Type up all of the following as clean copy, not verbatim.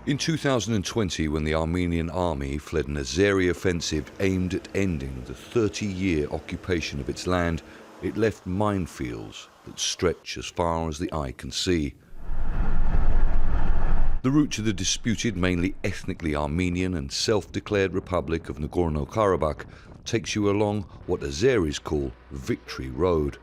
In 2020, when the Armenian army fled an Azeri offensive aimed at ending the 30-year occupation of its land, it left minefields that stretch as far as the eye can see. The route to the disputed, mainly ethnically Armenian and self-declared Republic of Nagorno-Karabakh takes you along what Azeris call Victory Road.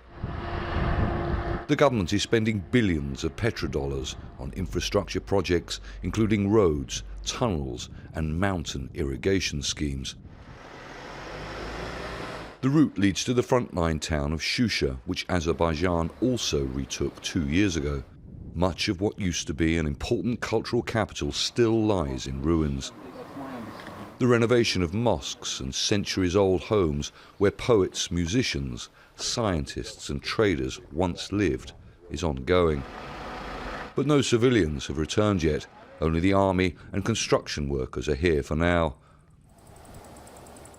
The government is spending billions of petrodollars on infrastructure projects, including roads, tunnels and mountain irrigation schemes. The route leads to the frontline town of Shusha, which Azerbaijan also retook 2 years ago. Much of what used to be an important cultural capital still lies in ruins. The renovation of mosques and centuries-old homes where poets, musicians, scientists and traders once lived is ongoing. But no civilians have returned yet. Only the army and construction workers are here for now.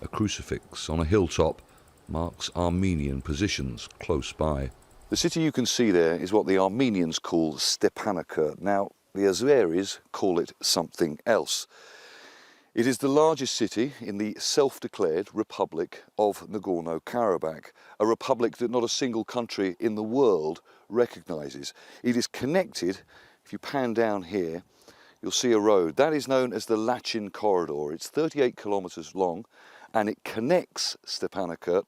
A crucifix on a hilltop marks Armenian positions close by. The city you can see there is what the Armenians call Stepanakert. Now, the Azeris call it something else. It is the largest city in the self-declared Republic of Nagorno-Karabakh, a republic that not a single country in the world recognises. It is connected, if you pan down here, you'll see a road. That is known as the Lachin Corridor. It's 38 kilometres long and it connects Stepanakert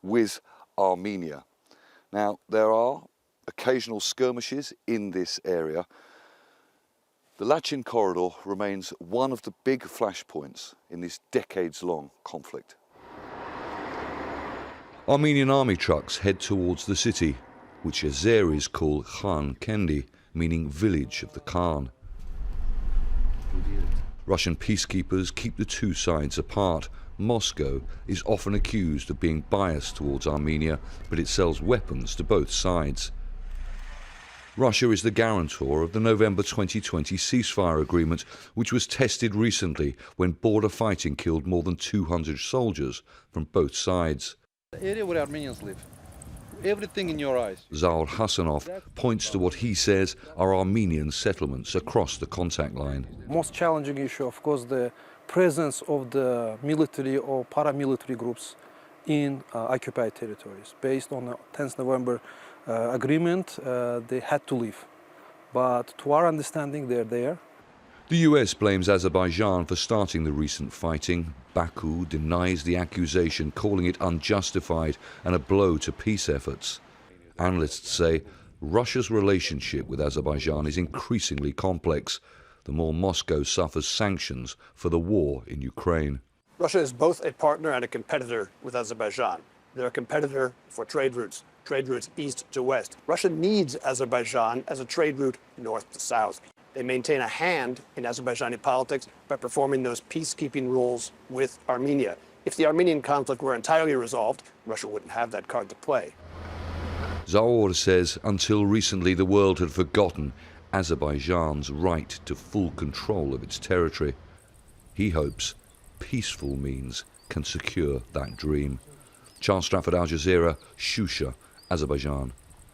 with Armenia. Now, there are occasional skirmishes in this area. The Lachin Corridor remains one of the big flashpoints in this decades-long conflict. Armenian army trucks head towards the city, which Azeris call Khan Kendi, meaning village of the Khan. Russian peacekeepers keep the two sides apart. Moscow is often accused of being biased towards Armenia, but it sells weapons to both sides. Russia is the guarantor of the November 2020 ceasefire agreement, which was tested recently when border fighting killed more than 200 soldiers from both sides. The area where Armenians live, everything in your eyes. Zaur Hasanov points to what he says are Armenian settlements across the contact line. Most challenging issue, of course, the presence of the military or paramilitary groups in occupied territories. Based on the 10th November agreement, they had to leave. But to our understanding, they're there. The US blames Azerbaijan for starting the recent fighting. Baku denies the accusation, calling it unjustified and a blow to peace efforts. Analysts say Russia's relationship with Azerbaijan is increasingly complex, the more Moscow suffers sanctions for the war in Ukraine. Russia is both a partner and a competitor with Azerbaijan. They're a competitor for trade routes east to west. Russia needs Azerbaijan as a trade route north to south. They maintain a hand in Azerbaijani politics by performing those peacekeeping roles with Armenia. If the Armenian conflict were entirely resolved, Russia wouldn't have that card to play. Zaur says until recently the world had forgotten Azerbaijan's right to full control of its territory. He hopes peaceful means can secure that dream. Stratford, Al Jazeera, Shusha, Azerbaijan.